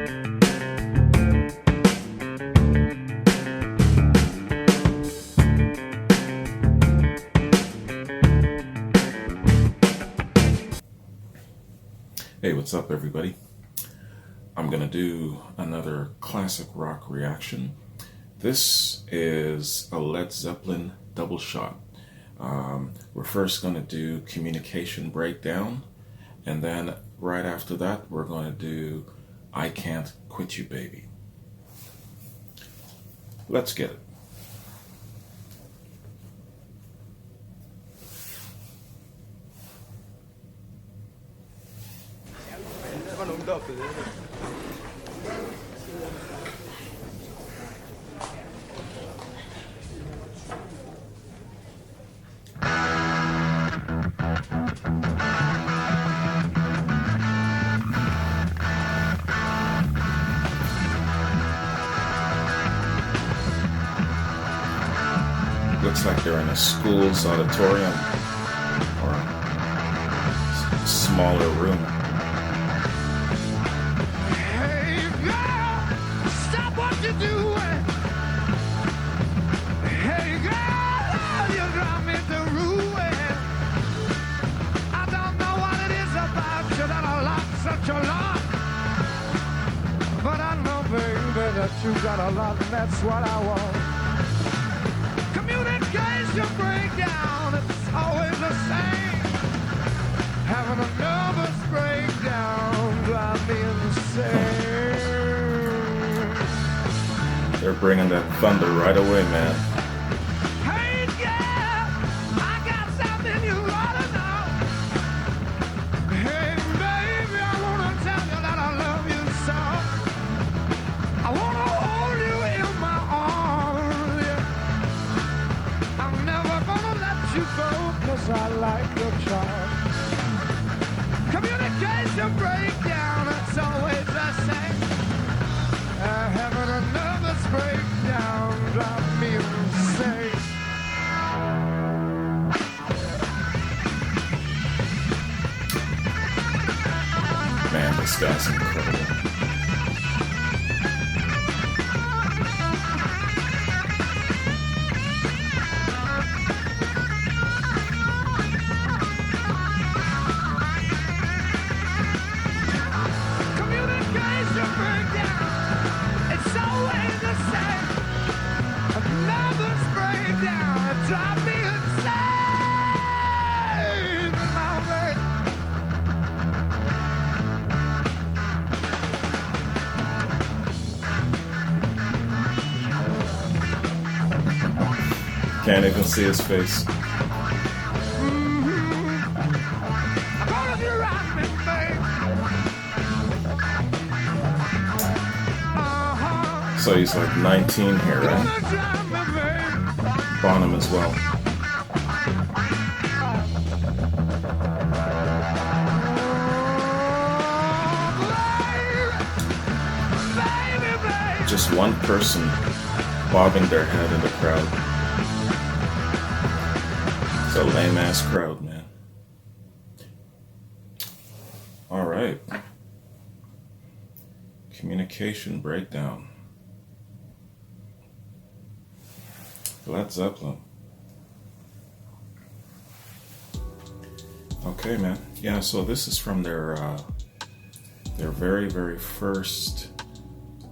Hey, what's up, everybody? I'm gonna do another classic rock reaction. This is a Led Zeppelin double shot. We're first gonna do Communication Breakdown, and then right after that, we're gonna do I Can't Quit You, Baby. Let's get it. Looks like they're in a school's auditorium or a smaller room. Hey girl, stop what you're doing. Hey girl, you drive me to ruin. I don't know what it is about you that I like such a lot, but I know, baby, that you got a lot, and that's what I want. Communication breakdown, it's always the same. Having a nervous breakdown drive me insane. They're bringing that thunder right away, man. Hey girl, I got something you ought to know. Hey baby, I wanna tell you that I love you so. I wanna hold you in my arms, yeah. I'm never gonna let you go, 'cause I like your charm. Communication breakdown, it's always the same. Having a nervous breakdown drive me insane. Man, this guy's incredible. Communication breakdown, it's always the same. A nervous breakdown, it drives me insane. My baby. Can't even see his face. I'm gonna be right, baby. So he's like 19 here, right? Gonna drive me, baby. Bonham as well. Just one person bobbing their head in the crowd. It's a lame ass crowd, man. All right. Communication breakdown. Led Zeppelin. Okay, man. Yeah, so this is from their very, very first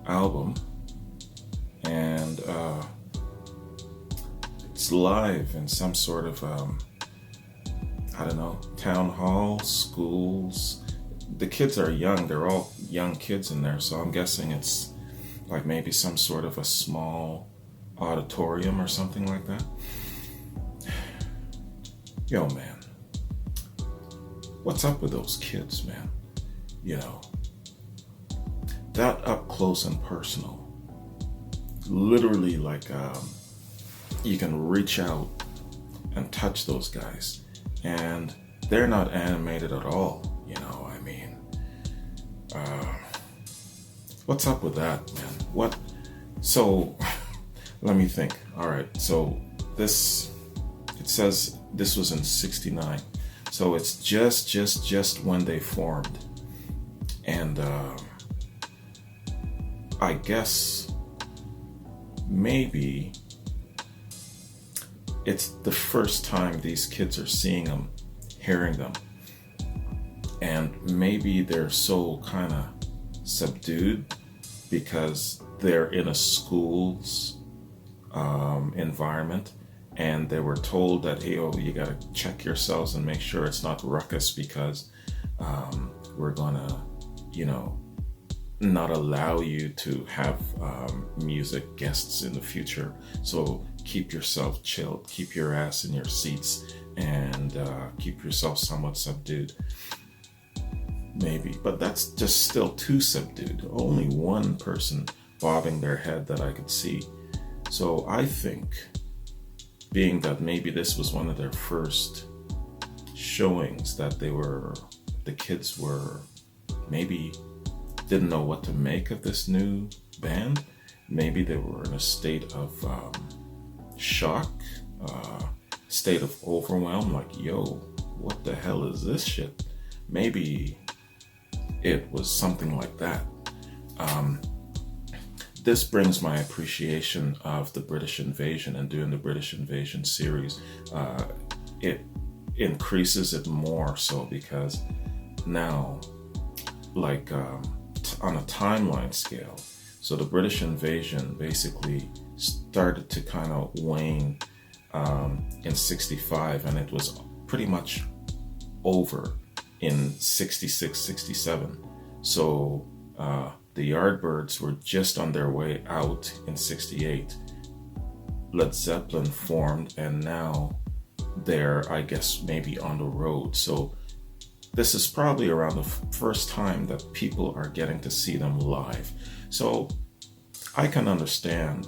album, and it's live in some sort of I don't know, town hall, schools. The kids are young, they're all young kids in there, so I'm guessing it's like maybe some sort of a small auditorium or something like that. Yo, man, what's up with those kids, man? You know, that up close and personal, literally, like you can reach out and touch those guys, and they're not animated at all, you know. I mean, what's up with that, man? What? So let me think. All right, so this, it says this was in '69, so it's just when they formed, and I guess maybe it's the first time these kids are seeing them, hearing them. And maybe they're so kind of subdued because they're in a school's environment, and they were told that, hey, oh, you got to check yourselves and make sure it's not ruckus because we're gonna, not allow you to have music guests in the future. So keep yourself chilled, keep your ass in your seats, and keep yourself somewhat subdued. Maybe, but that's just still too subdued. Only one person bobbing their head that I could see. So I think, being that maybe this was one of their first showings, that the kids were maybe didn't know what to make of this new band. Maybe they were in a state of shock, state of overwhelm, like, yo, what the hell is this shit? Maybe it was something like that. This brings my appreciation of the British Invasion, and doing the British Invasion series, it increases it more so, because now, like on a timeline scale, so the British Invasion basically started to kind of wane in 65, and it was pretty much over in 66, 67. So the Yardbirds were just on their way out in 68. Led Zeppelin formed, and now they're, I guess, maybe on the road. So this is probably around the first time that people are getting to see them live. So I can understand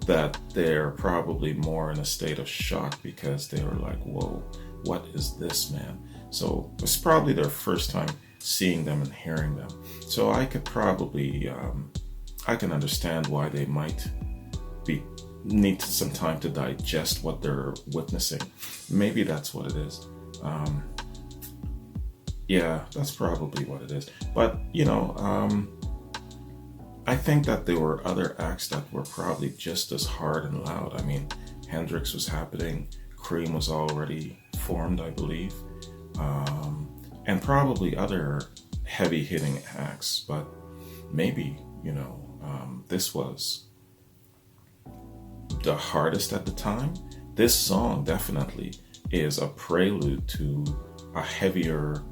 that they're probably more in a state of shock, because they were like, whoa, what is this, man? So it's probably their first time seeing them and hearing them. So I could probably, I can understand why they might need some time to digest what they're witnessing. Maybe that's what it is. Yeah, that's probably what it is. But, I think that there were other acts that were probably just as hard and loud. I mean, Hendrix was happening, Cream was already formed, I believe. And probably other heavy-hitting acts, but maybe, this was the hardest at the time. This song definitely is a prelude to a heavier,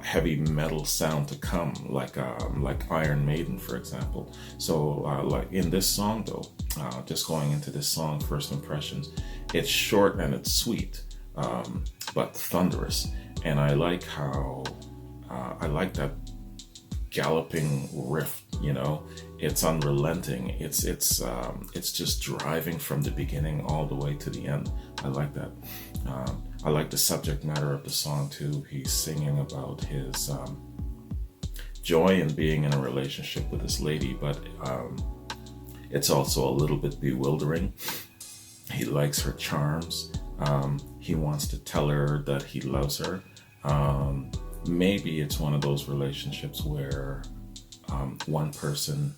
heavy metal sound to come, like Iron Maiden, for example. So, like in this song, though, just going into this song, First Impressions, it's short and it's sweet, but thunderous. And I like how, I like that galloping riff, it's unrelenting. It's just driving from the beginning all the way to the end. I like that. I like the subject matter of the song too. He's singing about his joy in being in a relationship with this lady, but it's also a little bit bewildering. He likes her charms. He wants to tell her that he loves her. Maybe it's one of those relationships where one person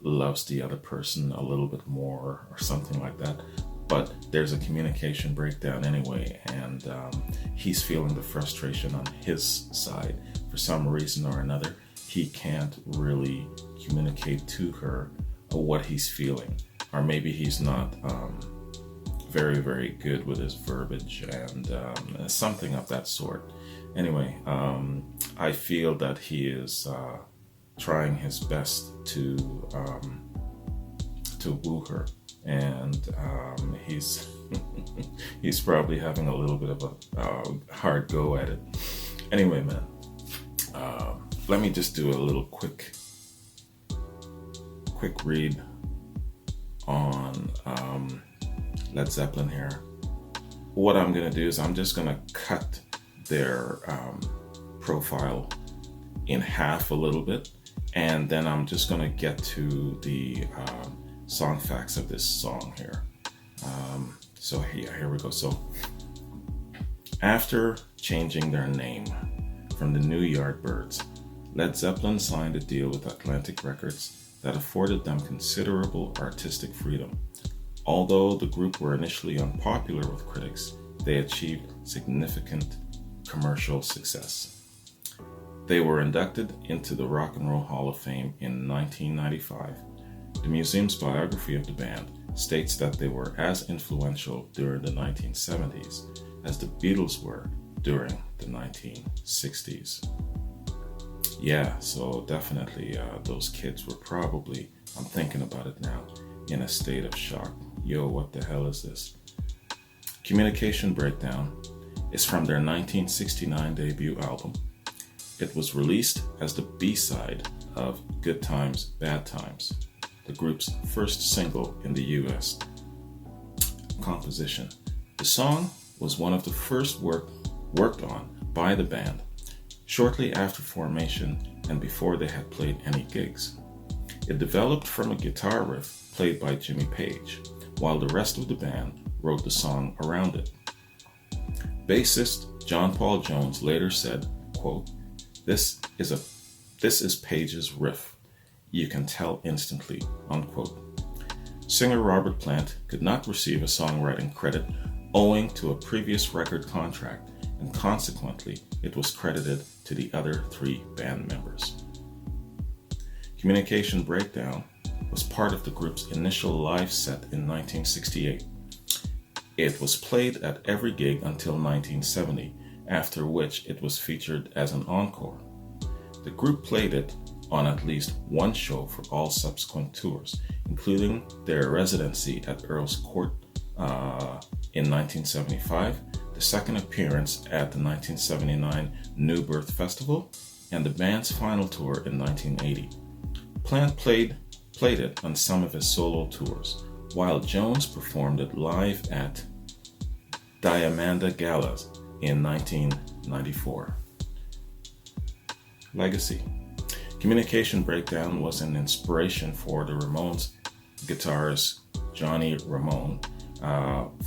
loves the other person a little bit more, or something like that. But there's a communication breakdown anyway, and he's feeling the frustration on his side. For some reason or another, he can't really communicate to her what he's feeling. Or maybe he's not very, very good with his verbiage, and something of that sort. Anyway, I feel that he is trying his best to woo her, and he's he's probably having a little bit of a hard go at it. Anyway, man, let me just do a little quick read on Led Zeppelin here. What I'm gonna do is I'm just gonna cut their profile in half a little bit, and then I'm just gonna get to the song facts of this song here. So here we go. So after changing their name from the New Yardbirds, Led Zeppelin signed a deal with Atlantic Records that afforded them considerable artistic freedom. Although the group were initially unpopular with critics, they achieved significant commercial success. They were inducted into the Rock and Roll Hall of Fame in 1995. The museum's biography of the band states that they were as influential during the 1970s as the Beatles were during the 1960s. Yeah, so definitely those kids were probably, I'm thinking about it now, in a state of shock. Yo, what the hell is this? Communication Breakdown is from their 1969 debut album. It was released as the B-side of Good Times, Bad Times, the group's first single in the US. Composition. The song was one of the first worked on by the band, shortly after formation and before they had played any gigs. It developed from a guitar riff played by Jimmy Page, while the rest of the band wrote the song around it. Bassist John Paul Jones later said, quote, This is Page's riff. You can tell instantly," unquote. Singer Robert Plant could not receive a songwriting credit owing to a previous record contract, and consequently, it was credited to the other three band members. Communication Breakdown was part of the group's initial live set in 1968. It was played at every gig until 1970, after which it was featured as an encore. The group played it on at least one show for all subsequent tours, including their residency at Earl's Court in 1975, the second appearance at the 1979 New Birth Festival, and the band's final tour in 1980. Plant played it on some of his solo tours, while Jones performed it live at Diamanda Galas in 1994. Legacy. Communication Breakdown was an inspiration for the Ramones guitarist Johnny Ramone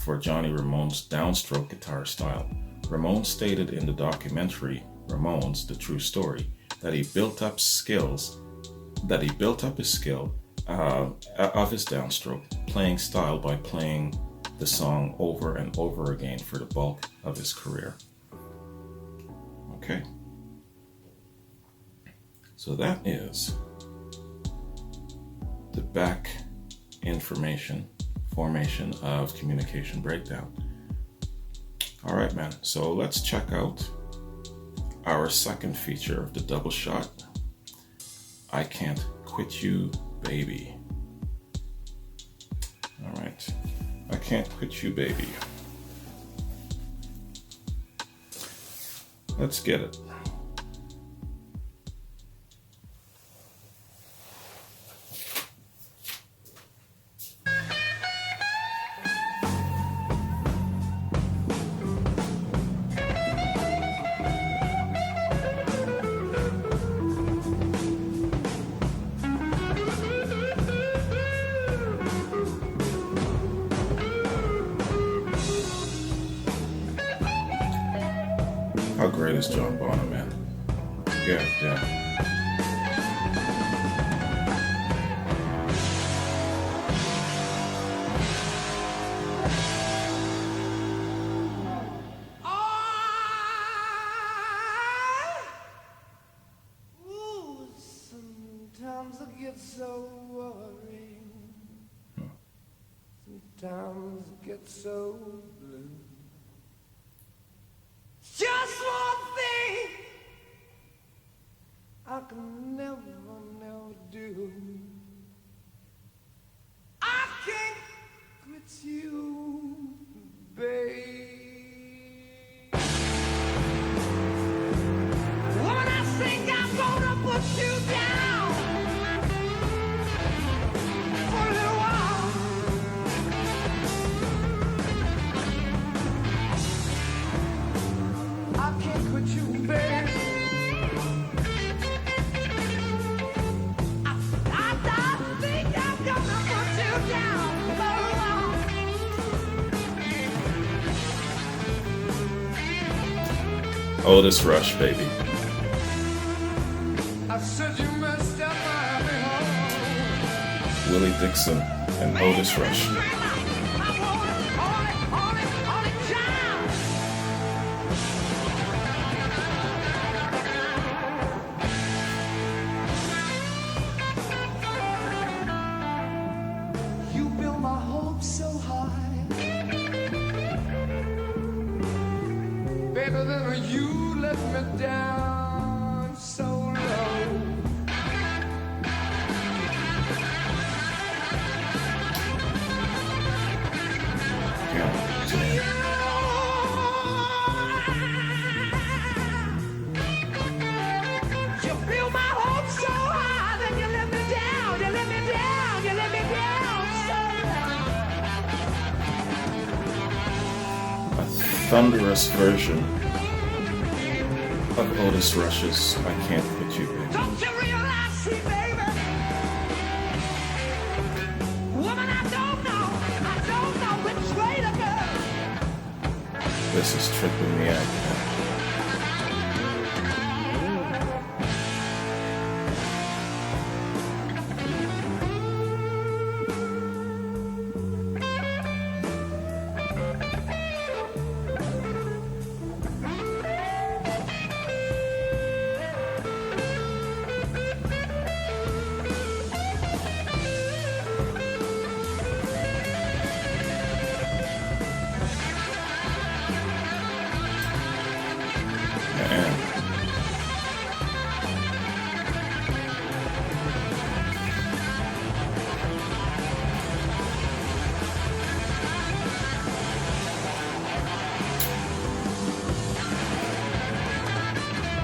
for Johnny Ramone's downstroke guitar style. Ramone stated in the documentary Ramones: The True Story that he built up his skill of his downstroke playing style by playing the song over and over again for the bulk of his career. Okay. So that is the back formation of Communication Breakdown. All right, man. So let's check out our second feature of the double shot. I Can't Quit You, Baby. All right. I Can't Quit You, Baby. Let's get it. How great is John Bonham, man? Yeah, yeah. Sometimes I get so worried. Sometimes I get so blue. Just one thing I can never do. I can't quit you, babe. When I think I'm gonna put you down for a little while, I can't quit you, babe. I think I'm gonna put you down for a while. Otis Rush, baby. I said you messed up my happy home. Willie Dixon and Otis Rush. You build my hopes so high, better than you let me down so low. You build my hopes so high, then you let me down, you let me down, you let me down so low. A thunderous version of Otis Rush's I Can't Quit You, Baby. Don't you realize, sweet baby, woman, I don't know which way to go. This is tripping me out. Man.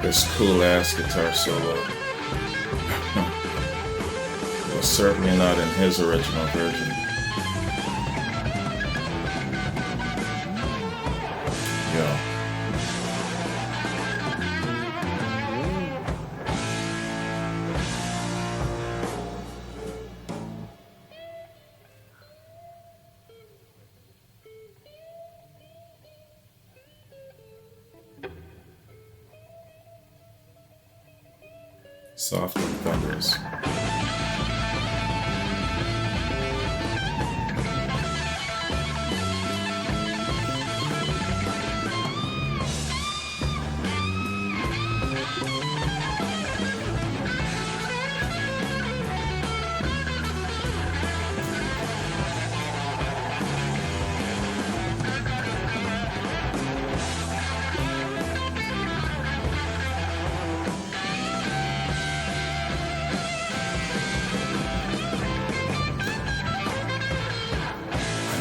This cool ass guitar solo was certainly not in his original version. Yo. Soft and thunderous.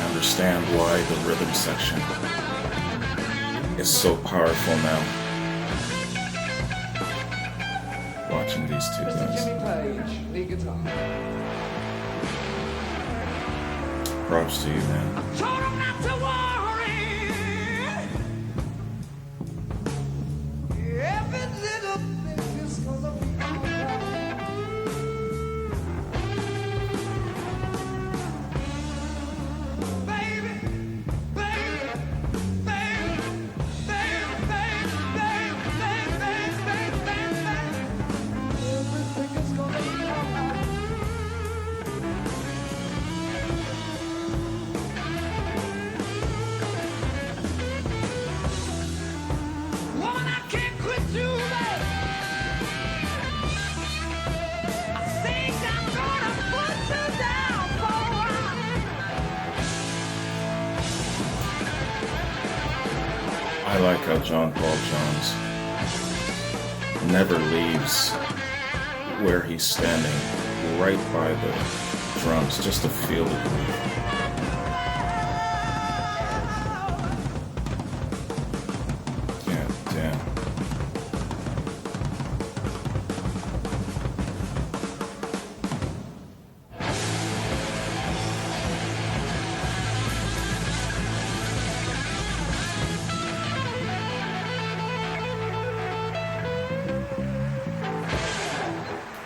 Understand why the rhythm section is so powerful now. Watching these two guys. Jimmy Page, lead guitar. Props to you, man. Told him not to worry. Every little thing is gonna be alright. Baby, baby, baby, baby, baby, baby, baby, baby, baby. Everything is gonna be alright. Woman, I can't quit you, babe. I think I'm gonna put you down for a while. I like how John Paul Jones never leaves where he's standing, right by the drums, just to feel the groove. Yeah, damn.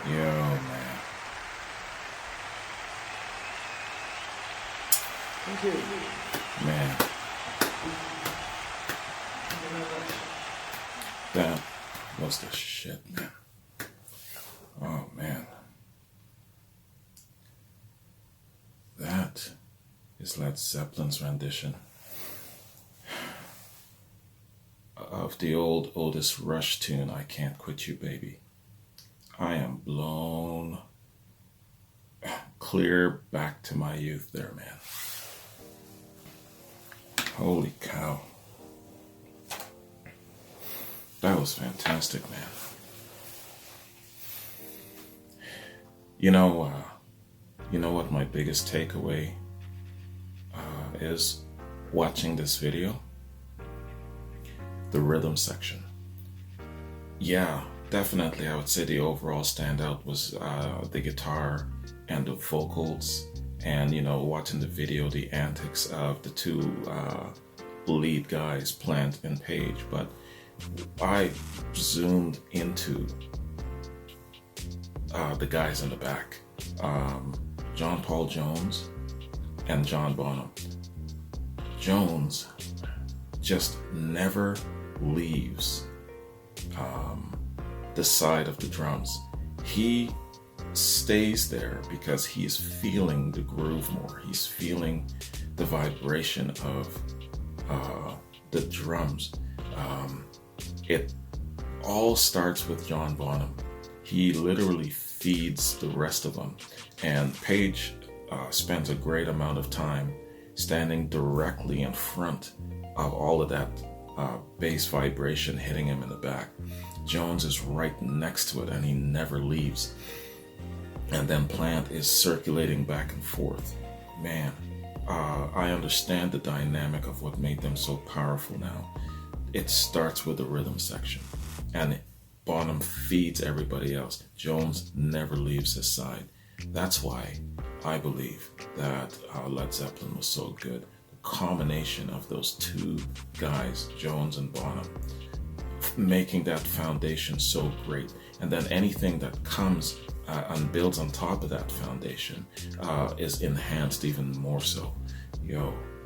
Yo, man. Thank you. Man. That was the shit, man. Oh, man. is Led Zeppelin's rendition of the old Otis Rush tune, I Can't Quit You Baby. I am blown clear back to my youth there, man. Holy cow. That was fantastic, man. You know what my biggest takeaway is watching this video? The rhythm section. Yeah, definitely I would say the overall standout was the guitar and the vocals, and watching the video, the antics of the two lead guys, Plant and Page. But I zoomed into the guys in the back, John Paul Jones and John Bonham. Jones just never leaves the side of the drums. He stays there because he's feeling the groove more. He's feeling the vibration of the drums. It all starts with John Bonham. He literally feeds the rest of them. And Page spends a great amount of time standing directly in front of all of that bass vibration hitting him in the back. Jones is right next to it and he never leaves. And then Plant is circulating back and forth. Man, I understand the dynamic of what made them so powerful now. It starts with the rhythm section, and Bonham feeds everybody else. Jones never leaves his side. That's why I believe that Led Zeppelin was so good. The combination of those two guys, Jones and Bonham, making that foundation so great. And then anything that comes and builds on top of that foundation is enhanced even more so.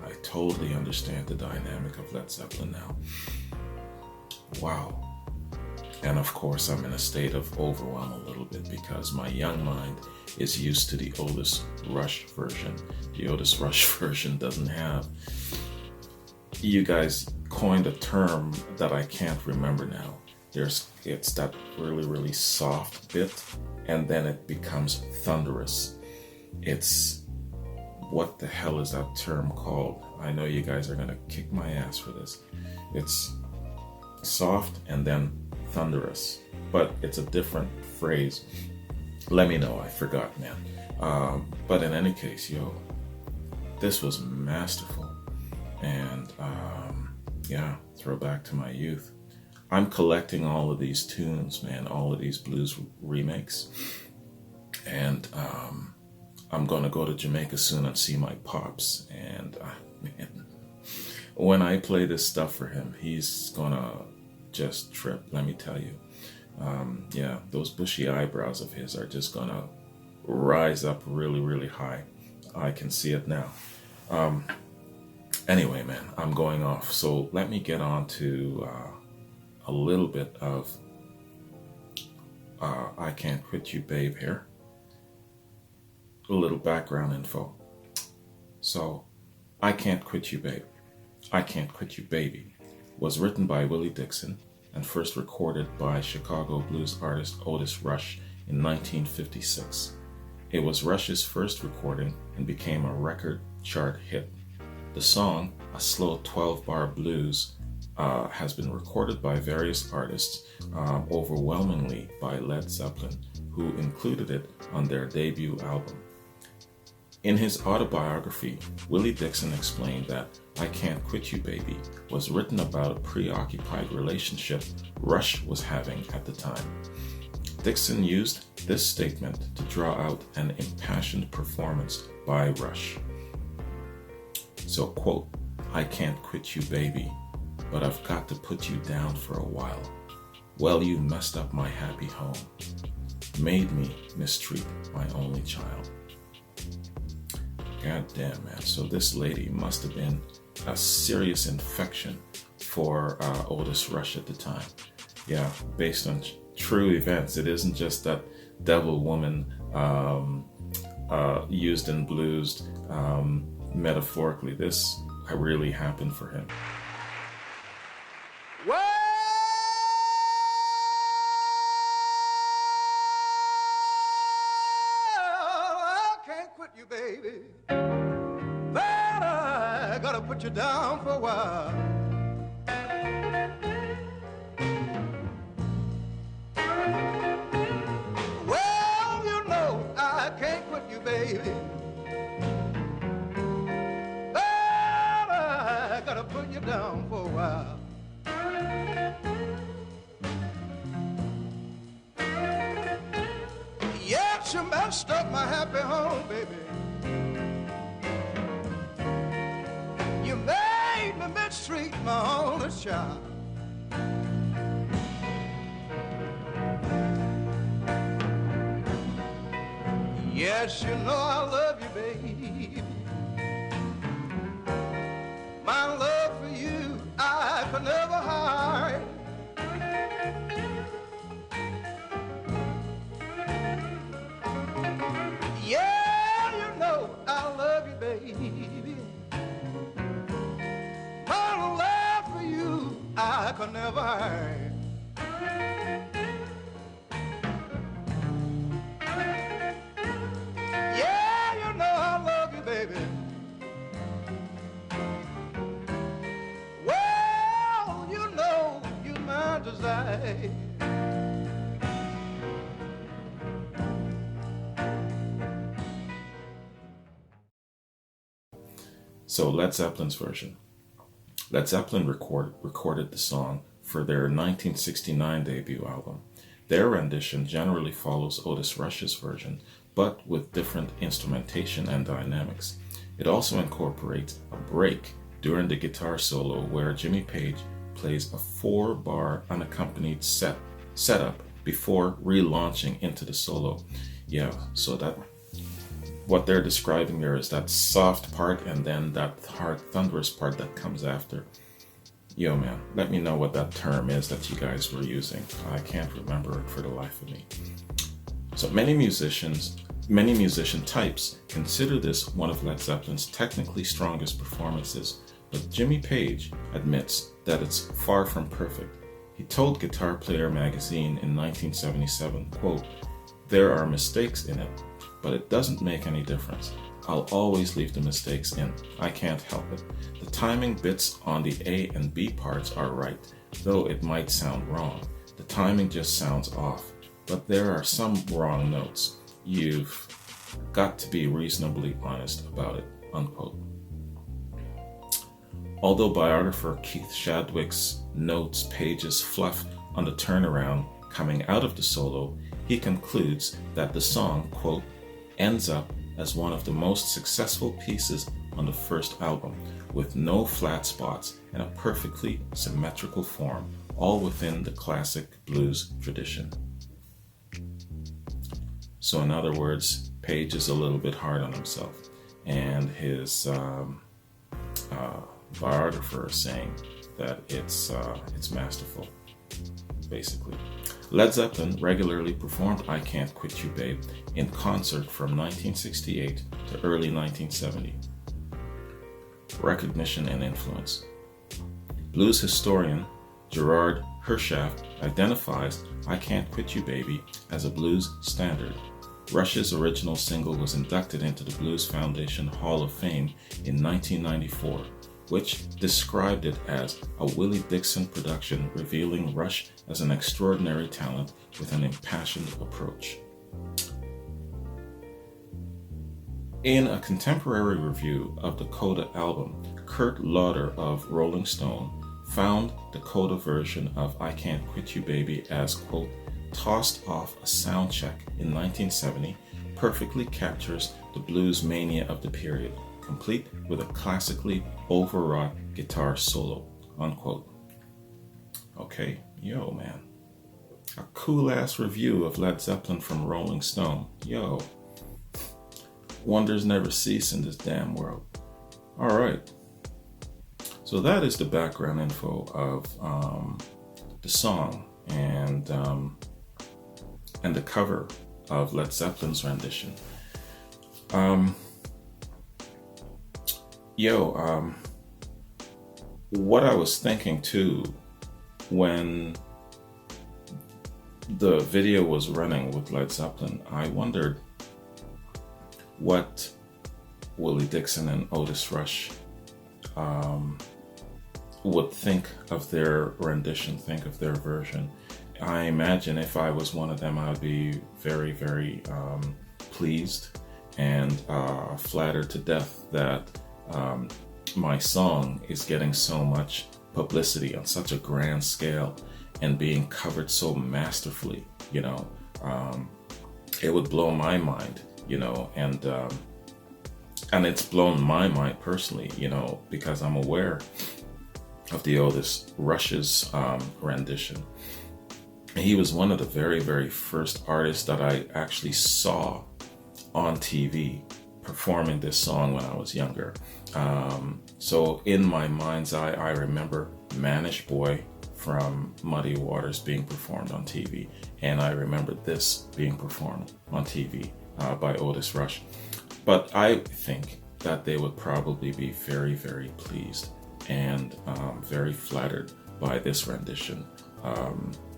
I totally understand the dynamic of Led Zeppelin now. Wow. And of course, I'm in a state of overwhelm a little bit because my young mind is used to the Otis Rush version. The Otis Rush version doesn't have... You guys coined a term that I can't remember now. It's that really, really soft bit, and then it becomes thunderous. It's... What the hell is that term called? I know you guys are gonna kick my ass for this. It's soft and then thunderous, but it's a different phrase. Let me know, I forgot, man. But in any case, this was masterful. And throwback to my youth. I'm collecting all of these tunes, man, all of these blues remakes. And I'm gonna go to Jamaica soon and see my pops. And man, when I play this stuff for him, he's gonna just trip, let me tell you. Those bushy eyebrows of his are just gonna rise up really, really high. I can see it now. Anyway, man, I'm going off. So let me get on to a little bit of I Can't Quit You Babe here. A little background info. So, I Can't Quit You Babe, I Can't Quit You Baby was written by Willie Dixon and first recorded by Chicago blues artist Otis Rush in 1956. It was Rush's first recording and became a record chart hit. The song, a slow 12-bar blues, has been recorded by various artists, overwhelmingly by Led Zeppelin, who included it on their debut album. In his autobiography, Willie Dixon explained that I Can't Quit You Baby was written about a preoccupied relationship Rush was having at the time. Dixon used this statement to draw out an impassioned performance by Rush. So, quote, I can't quit you, baby, but I've got to put you down for a while. Well, you messed up my happy home, made me mistreat my only child. God damn, man. So this lady must have been a serious infection for Otis Rush at the time. Yeah, based on true events. It isn't just that devil woman used in blues metaphorically, this really happened for him. Well, I can't quit you, baby. But I gotta put you down for a while. Well, you know I can't quit you, baby. But I gotta put you down for a while. Yes, you messed up my happy home, baby. You made me mistreat my only child. Yes, you know I love you, baby. My love for you I could never hide. Yeah, you know I love you, baby. My love for you I could never hide. Yeah, you know I love you, baby. Well, you know you're my desire. So Led Zeppelin's version. Led Zeppelin recorded the song for their 1969 debut album. Their rendition generally follows Otis Rush's version, but with different instrumentation and dynamics. It also incorporates a break during the guitar solo where Jimmy Page plays a 4-bar unaccompanied setup before relaunching into the solo. Yeah, so that what they're describing there is that soft part and then that hard thunderous part that comes after. Yo man, let me know what that term is that you guys were using. I can't remember it for the life of me. So many musician types consider this one of Led Zeppelin's technically strongest performances, but Jimmy Page admits that it's far from perfect. He told Guitar Player magazine in 1977, quote, "There are mistakes in it, but it doesn't make any difference. I'll always leave the mistakes in. I can't help it. The timing bits on the A and B parts are right, though it might sound wrong. The timing just sounds off, but there are some wrong notes. You've got to be reasonably honest about it," unquote. Although biographer Keith Chadwick's notes Page's fluff on the turnaround coming out of the solo, he concludes that the song, quote, "ends up as one of the most successful pieces on the first album, with no flat spots and a perfectly symmetrical form, all within the classic blues tradition." So in other words, Page is a little bit hard on himself, and his biographer is saying that it's masterful, basically. Led Zeppelin regularly performed I Can't Quit You Babe in concert from 1968 to early 1970. Recognition and influence. Blues historian Gerard Hershaft identifies I Can't Quit You Baby as a blues standard. Rush's original single was inducted into the Blues Foundation Hall of Fame in 1994, which described it as a Willie Dixon production revealing Rush as an extraordinary talent with an impassioned approach. In a contemporary review of the Coda album, Kurt Lauder of Rolling Stone found the Coda version of I Can't Quit You Baby as, quote, "tossed off a sound check in 1970, perfectly captures the blues mania of the period, complete with a classically overwrought guitar solo," unquote. Okay, yo man. A cool ass review of Led Zeppelin from Rolling Stone. Yo. Wonders never cease in this damn world. Alright. So that is the background info of the song and the cover of Led Zeppelin's rendition. Yo, what I was thinking too when the video was running with Led Zeppelin, I wondered what Willie Dixon and Otis Rush would think of their rendition, think of their version. I imagine if I was one of them, I would be very, very pleased and flattered to death that my song is getting so much publicity on such a grand scale and being covered so masterfully. It would blow my mind, and it's blown my mind personally, because I'm aware of the Otis Rush's rendition. He was one of the very, very first artists that I actually saw on TV performing this song when I was younger. So in my mind's eye, I remember Manish Boy from Muddy Waters being performed on TV, and I remember this being performed on TV by Otis Rush. But I think that they would probably be very, very pleased and very flattered by this rendition,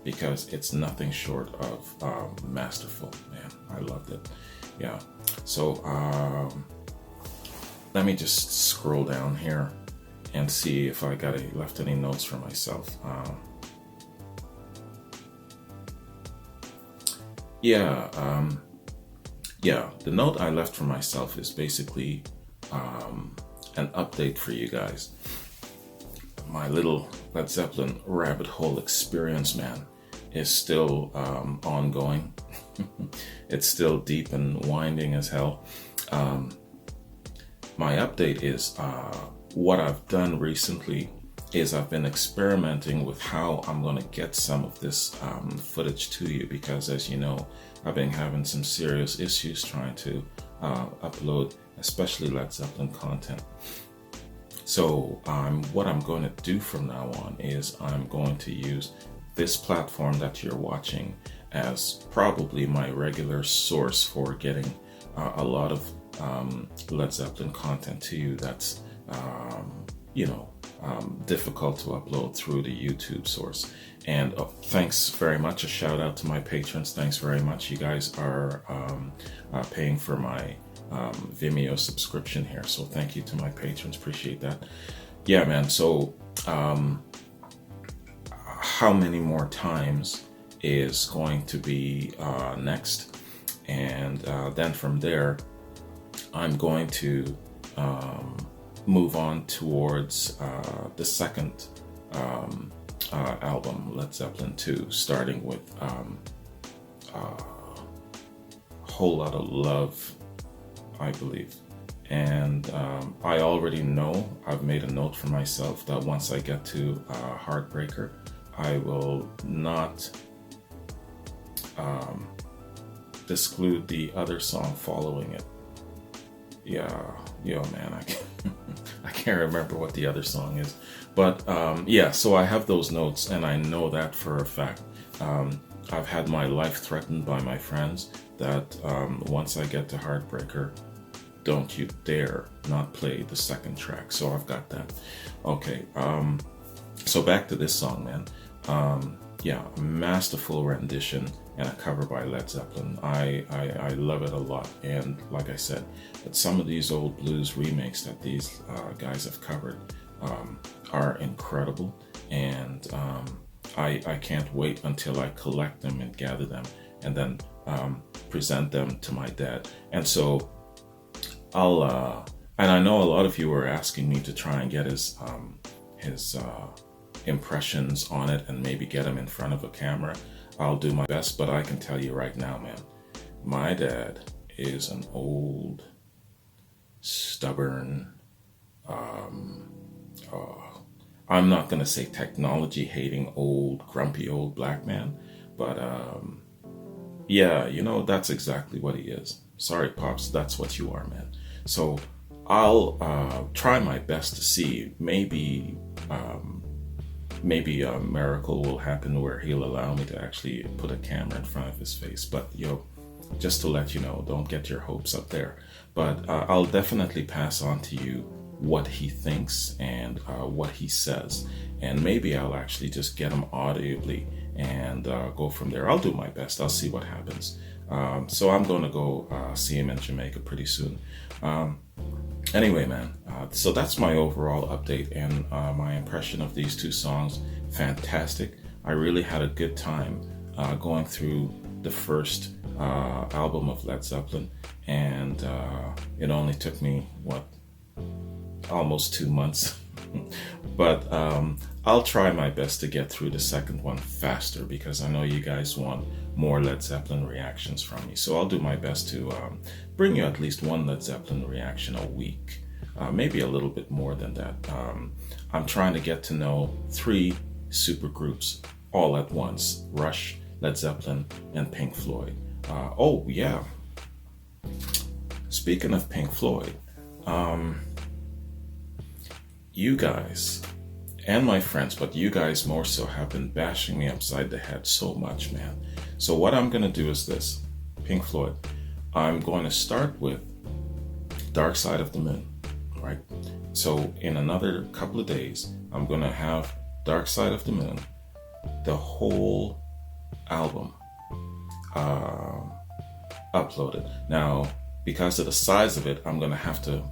because it's nothing short of masterful. Man, I loved it. Yeah. So let me just scroll down here and see if I left any notes for myself. The note I left for myself is basically an update for you guys. My little Led Zeppelin rabbit hole experience, man, is still ongoing. It's still deep and winding as hell. My update is what I've done recently is I've been experimenting with how I'm going to get some of this footage to you, because as you know, I've been having some serious issues trying to upload, especially Led Zeppelin content. So what I'm going to do from now on is I'm going to use this platform that you're watching as probably my regular source for getting a lot of Led Zeppelin content to you that's difficult to upload through the YouTube source. And thanks very much. A shout out to my patrons. Thanks very much. You guys are paying for my Vimeo subscription here. So thank you to my patrons. Appreciate that. Yeah, man. So how many more times is going to be next? And then from there, I'm going to move on towards the second album, Led Zeppelin 2, starting with Whole Lotta Love, I believe. And I already know, I've made a note for myself that once I get to Heartbreaker, I will not exclude the other song following it. Man, I can't remember what the other song is, but so I have those notes, and I know that for a fact. I've had my life threatened by my friends that once I get to Heartbreaker, don't you dare not play the second track. So I've got that. Okay, so back to this song, man. Masterful rendition and a cover by Led Zeppelin. I love it a lot. And like I said, but some of these old blues remakes that these guys have covered are incredible. And I can't wait until I collect them and gather them and then present them to my dad. And so and I know a lot of you were asking me to try and get his impressions on it and maybe get him in front of a camera. I'll do my best, but I can tell you right now, man, my dad is an old, stubborn, I'm not going to say technology hating, old, grumpy old black man, but that's exactly what he is. Sorry, Pops, that's what you are, man. So I'll try my best to see, maybe a miracle will happen where he'll allow me to actually put a camera in front of his face. But just to let you know, don't get your hopes up there. But I'll definitely pass on to you what he thinks and what he says. And maybe I'll actually just get him audibly and go from there. I'll do my best. I'll see what happens. So I'm going to go see him in Jamaica pretty soon. Anyway, man, so that's my overall update and my impression of these two songs. Fantastic. I really had a good time going through the first album of Led Zeppelin, and it only took me, almost 2 months. But I'll try my best to get through the second one faster, because I know you guys want more Led Zeppelin reactions from me. So I'll do my best to bring you at least one Led Zeppelin reaction a week, maybe a little bit more than that. I'm trying to get to know 3 super groups all at once: Rush, Led Zeppelin, and Pink Floyd. Oh yeah, speaking of Pink Floyd, you guys and my friends, but you guys more so, have been bashing me upside the head so much, man. So what I'm gonna do is this: Pink Floyd, I'm going to start with Dark Side of the Moon, right? So in another couple of days, I'm gonna have Dark Side of the Moon, the whole album, uploaded. Now, because of the size of it, I'm gonna have to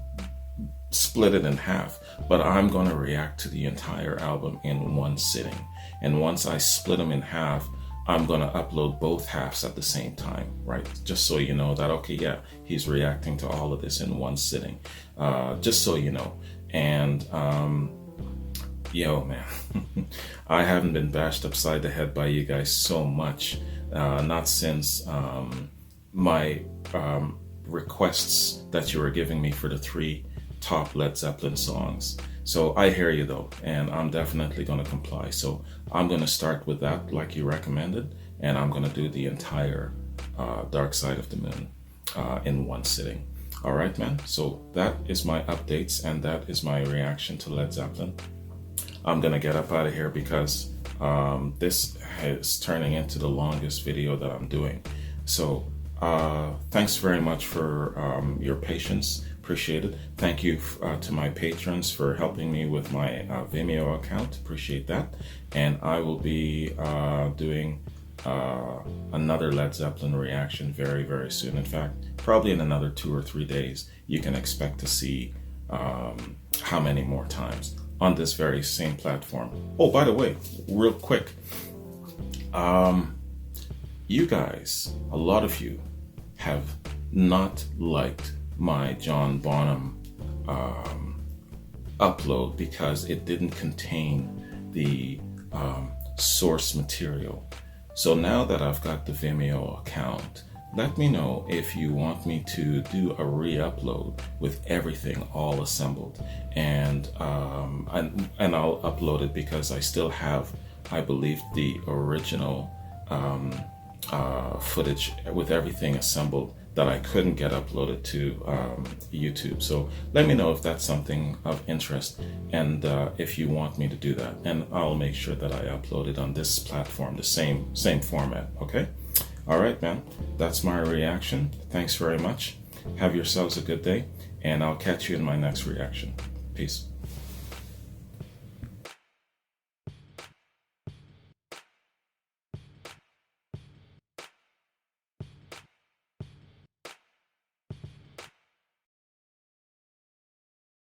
split it in half, but I'm going to react to the entire album in one sitting. And once I split them in half, I'm going to upload both halves at the same time, right? Just so you know that, okay, yeah, he's reacting to all of this in one sitting. Just so you know. And yo, man, I haven't been bashed upside the head by you guys so much, not since my requests that you were giving me for the 3 top Led Zeppelin songs. So I hear you though, and I'm definitely going to comply. So I'm going to start with that like you recommended, and I'm going to do the entire Dark Side of the Moon in one sitting. All right, man. So that is my updates, and that is my reaction to Led Zeppelin. I'm going to get up out of here because this is turning into the longest video that I'm doing. So thanks very much for your patience. Appreciate it. Thank you to my patrons for helping me with my Vimeo account. Appreciate that. And I will be doing another Led Zeppelin reaction very, very soon. In fact, probably in another 2 or 3 days, you can expect to see how many more times on this very same platform. Oh, by the way, real quick, you guys, a lot of you, have not liked my John Bonham upload because it didn't contain the source material. So now that I've got the Vimeo account, let me know if you want me to do a re-upload with everything all assembled, and I'll upload it, because I still have, I believe, the original footage with everything assembled that I couldn't get uploaded to YouTube. So let me know if that's something of interest, and if you want me to do that, and I'll make sure that I upload it on this platform, the same format. Okay. All right, man. That's my reaction. Thanks very much. Have yourselves a good day, and I'll catch you in my next reaction. Peace.